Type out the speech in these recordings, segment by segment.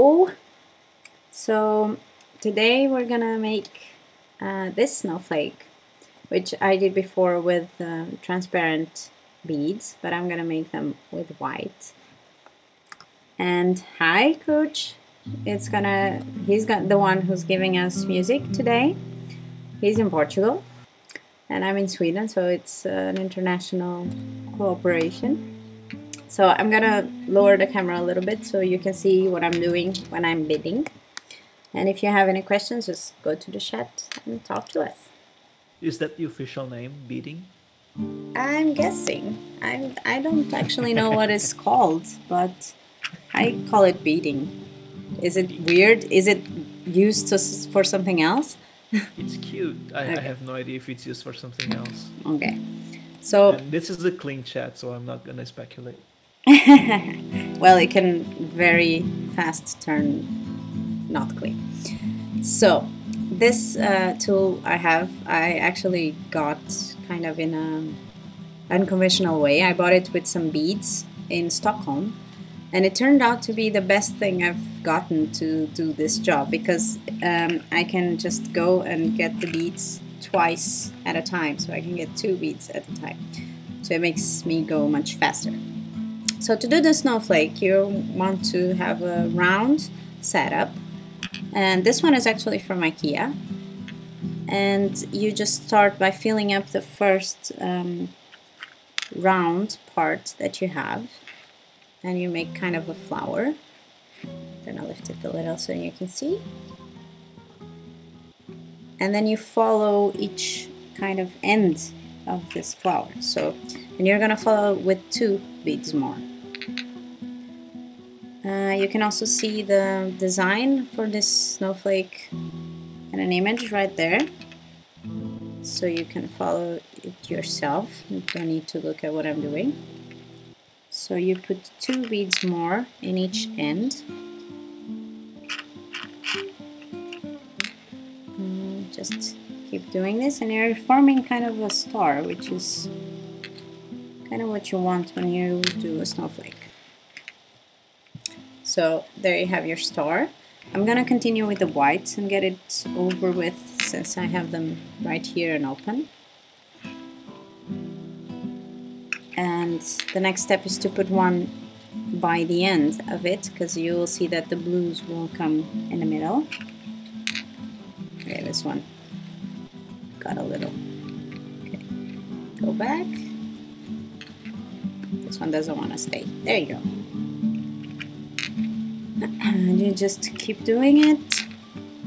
Hello! So today we're gonna make this snowflake, which I did before with transparent beads, but I'm gonna make them with white. And hi, Crootch! He's got the one who's giving us music today. He's in Portugal, and I'm in Sweden, so it's an international cooperation. So I'm gonna lower the camera a little bit so you can see what I'm doing when I'm bidding. And if you have any questions, just go to the chat and talk to us. Is that the official name, beading? I'm guessing. I don't actually know what it's called, but I call it beading. Is it weird? Is it used for something else? It's cute. I Okay. have no idea if it's used for something else. Okay. So, And this is a clean chat, so I'm not gonna speculate. well, it can very fast turn not clean. So, this tool I actually got kind of in an unconventional way. I bought it with some beads in Stockholm, and it turned out to be the best thing I've gotten to do this job because I can just go and get the beads twice at a time, so I can get 2 beads at a time. So it makes me go much faster. So to do the snowflake, you want to have a round setup, and this one is actually from IKEA. And you just start by filling up the first round part that you have, and you make kind of a flower. Then I'll lift it a little so you can see. And then you follow each kind of end of this flower. So, and you're gonna follow with 2 beads more. You can also see the design for this snowflake and an image right there. So you can follow it yourself. You don't need to look at what I'm doing. So you put 2 beads more in each end. Just keep doing this, and you're forming kind of a star, which is kind of what you want when you do a snowflake. So there you have your star. I'm gonna continue with the whites and get it over with since I have them right here and open. And the next step is to put one by the end of it, because you will see that the blues will come in the middle. Okay, this one got a little. Okay, go back. This one doesn't want to stay. There you go. And you just keep doing it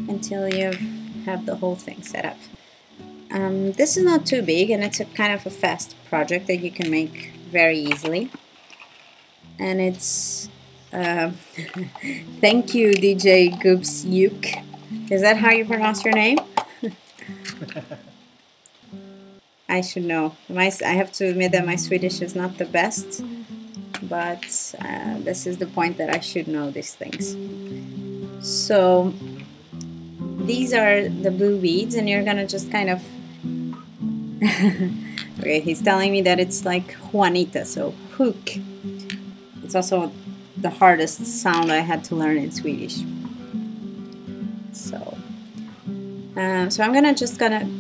until you have the whole thing set up. This is not too big, and it's a kind of a fast project that you can make very easily. And it's thank you, DJ Goobs Yuk. Is that how you pronounce your name? I should know. I have to admit that my Swedish is not the best, but this is the point that I should know these things. So these are the blue beads, and you're gonna just kind of okay, he's telling me that it's like Juanita, so hook. It's also the hardest sound I had to learn in Swedish. So I'm gonna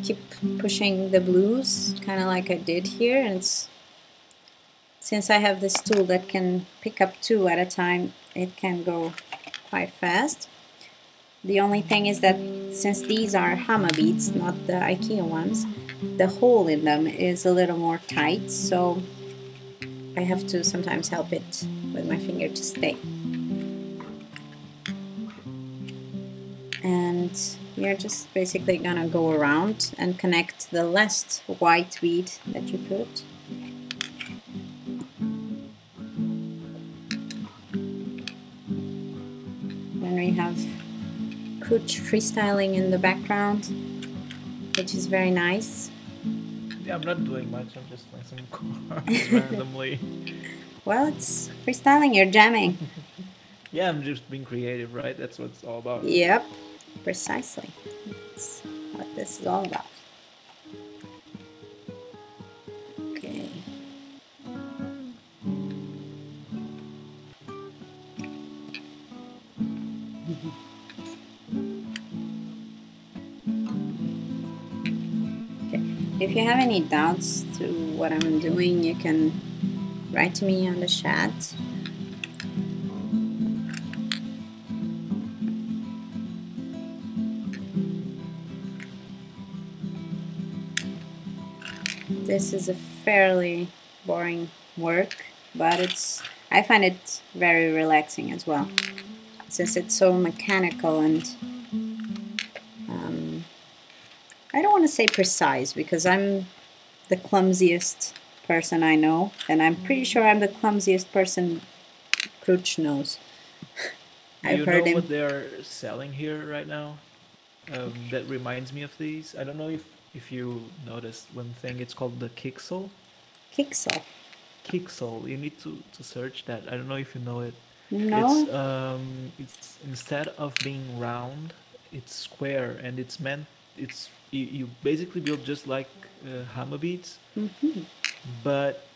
keep pushing the blues, kind of like I did here, and since I have this tool that can pick up 2 at a time, it can go quite fast. The only thing is that since these are hamabeads, not the IKEA ones, the hole in them is a little more tight, so I have to sometimes help it with my finger to stay. And you're just basically gonna go around and connect the last white bead that you put. Then we have Crootch freestyling in the background, which is very nice. Yeah, I'm not doing much. I'm just playing some chords randomly. Well, it's freestyling, you're jamming. Yeah, I'm just being creative, right? That's what it's all about. Yep, precisely. That's what this is all about. Okay. Okay. If you have any doubts to what I'm doing, you can write to me on the chat. This is a fairly boring work, but I find it very relaxing as well, since it's so mechanical and I don't want to say precise because I'm the clumsiest person I know, and I'm pretty sure I'm the clumsiest person Crootch knows. I've You heard know him. what they're selling here right now? That reminds me of these. I don't know if you noticed one thing. It's called the Kixel. Kixel. Kixel. You need to search that. I don't know if you know it. No? It's instead of being round, it's square, and it's meant. It's you basically build just like hamabeads, but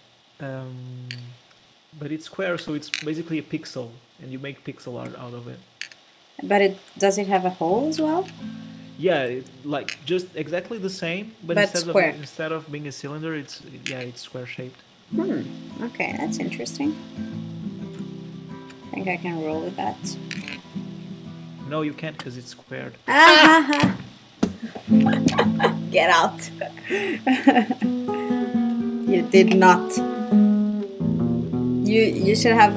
um, but it's square, so it's basically a pixel, and you make pixel art out of it. But does it have a hole as well? Yeah, like just exactly the same, but But square. instead of being a cylinder, it's square shaped. Okay, that's interesting. I think I can roll with that. No, you can't because it's squared. Get out. You did not. You should have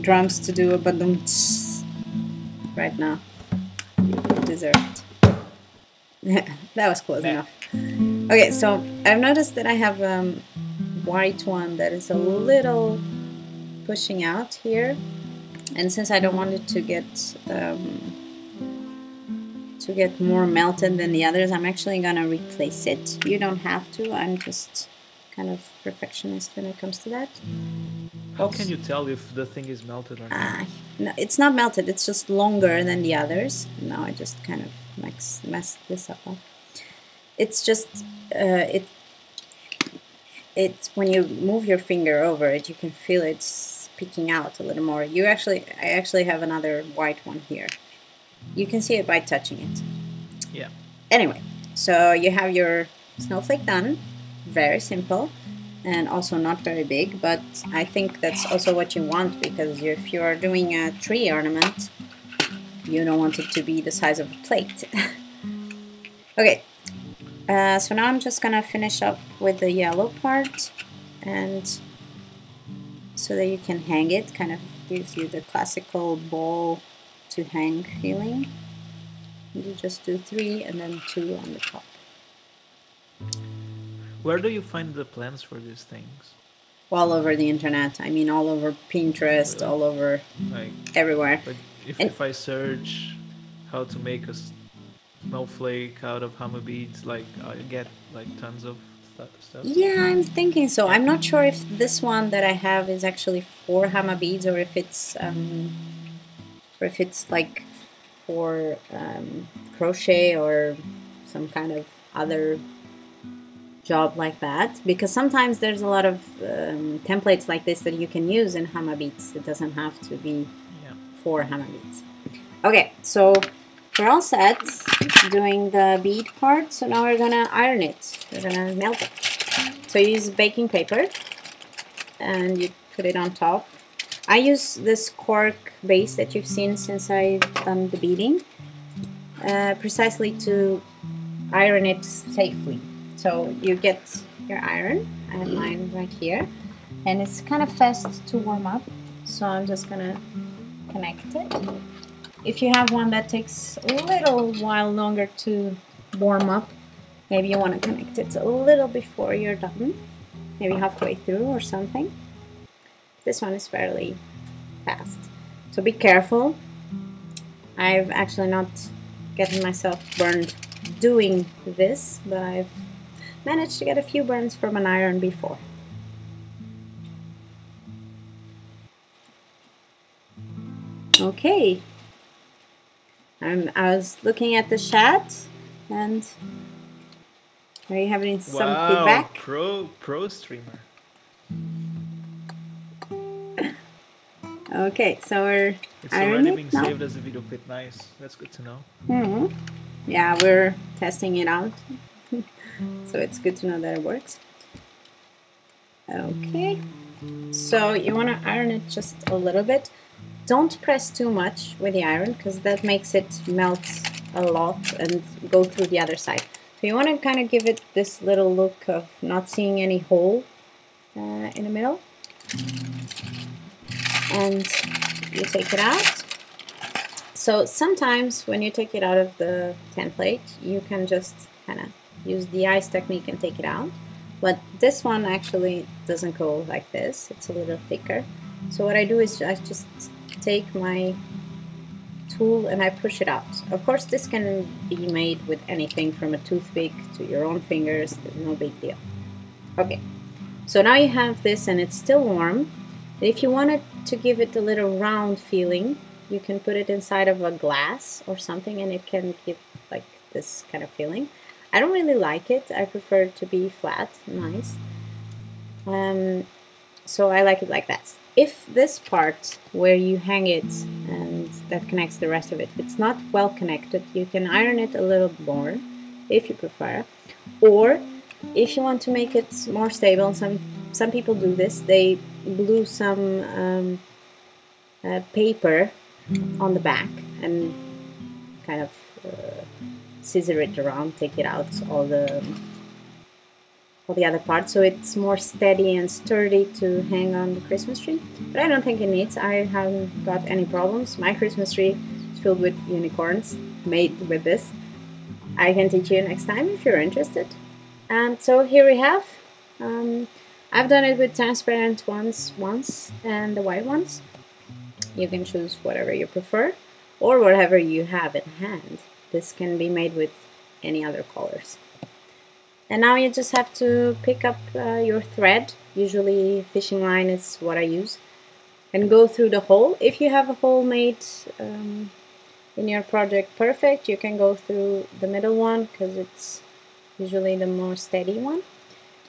drums to do a badum right now. You deserve it. That was close enough. Okay, so I've noticed that I have white one that is a little pushing out here, and since I don't want it to get more melted than the others, I'm actually gonna replace it. You don't have to. I'm just kind of perfectionist when it comes to that. How can you tell if the thing is melted or not? No, it's not melted. It's just longer than the others. Now I just kind of messed this up. It's just it's when you move your finger over it, you can feel it peeking out a little more. I actually have another white one here. You can see it by touching it. Yeah. Anyway, so you have your snowflake done. Very simple. And also not very big, but I think that's also what you want, because if you are doing a tree ornament, you don't want it to be the size of a plate. Okay, so now I'm just gonna finish up with the yellow part, and so that you can hang it, kind of gives you the classical ball to hang feeling. You just do 3 and then 2 on the top. Where do you find the plans for these things? All over the internet. I mean, all over Pinterest, Really? all over Like everywhere. If I search how to make a snowflake out of hamabeads, like I get like tons of stuff. Yeah, I'm thinking so. I'm not sure if this one that I have is actually for hamabeads or if it's like for crochet or some kind of other job like that, because sometimes there's a lot of templates like this that you can use in hamabeads. It doesn't have to be for hamabeads. Okay, so we're all set doing the bead part, so now we're gonna iron it. We're gonna melt it. So you use baking paper and you put it on top. I use this cork base that you've seen since I've done the beading, precisely to iron it safely. So you get your iron. I have mine right here, and it's kind of fast to warm up, so I'm just gonna connect it. If you have one that takes a little while longer to warm up, maybe you want to connect it a little before you're done, maybe halfway through or something. This one is fairly fast, so be careful. I've actually not gotten myself burned doing this, but I've managed to get a few burns from an iron before. Okay. I was looking at the chat, and are you having some feedback? Pro streamer. Okay, so we're It's iron already it being now. saved as a video clip. Nice. That's good to know. Mm-hmm. Yeah, we're testing it out. So it's good to know that it works. Okay. So you want to iron it just a little bit. Don't press too much with the iron because that makes it melt a lot and go through the other side. So you want to kind of give it this little look of not seeing any hole in the middle. And you take it out. So sometimes when you take it out of the template, you can just kind of use the ice technique and take it out. But this one actually doesn't go like this. It's a little thicker. So what I do is I just take my tool and I push it out. Of course, this can be made with anything from a toothpick to your own fingers. No big deal. Okay, so now you have this and it's still warm. If you wanted to give it a little round feeling, you can put it inside of a glass or something and it can give like this kind of feeling. I don't really like it. I prefer it to be flat, nice. So I like it like that. If this part where you hang it and that connects the rest of it, it's not well connected, you can iron it a little more if you prefer. Or if you want to make it more stable, some people do this, they glue some paper on the back and kind of scissor it around, take it out, all the other parts, so it's more steady and sturdy to hang on the Christmas tree. But I don't think it needs. I haven't got any problems. My Christmas tree is filled with unicorns made with this. I can teach you next time if you're interested. And so here we have. I've done it with transparent ones once and the white ones. You can choose whatever you prefer or whatever you have in hand. This can be made with any other colors. And now you just have to pick up your thread. Usually fishing line is what I use. And go through the hole. If you have a hole made in your project perfect, you can go through the middle one because it's usually the more steady one.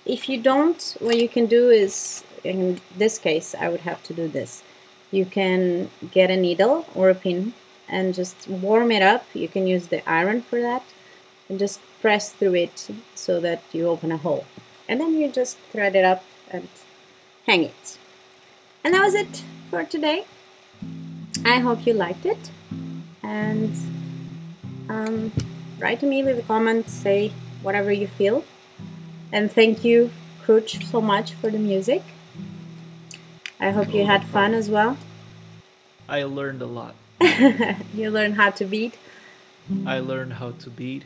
If you don't, what you can do is, in this case, I would have to do this. You can get a needle or a pin and just warm it up. You can use the iron for that. And just press through it so that you open a hole. And then you just thread it up and hang it. And that was it for today. I hope you liked it. And write to me, leave a comment, say whatever you feel. And thank you, Crootch, so much for the music. I hope you had fun as well. I learned a lot. You learned how to bead. I learned how to bead.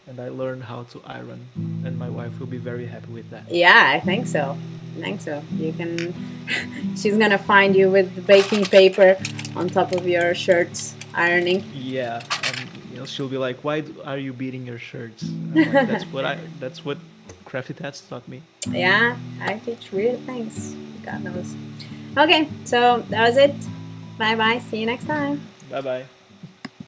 And I learned how to iron, and my wife will be very happy with that. Yeah, I think so. You can. She's gonna find you with the baking paper on top of your shirts ironing. Yeah, and she'll be like, "Why are you beating your shirts?" Like, that's what Crafty Tats taught me. Yeah, I teach weird things. God knows. Okay, so that was it. Bye bye. See you next time. Bye bye.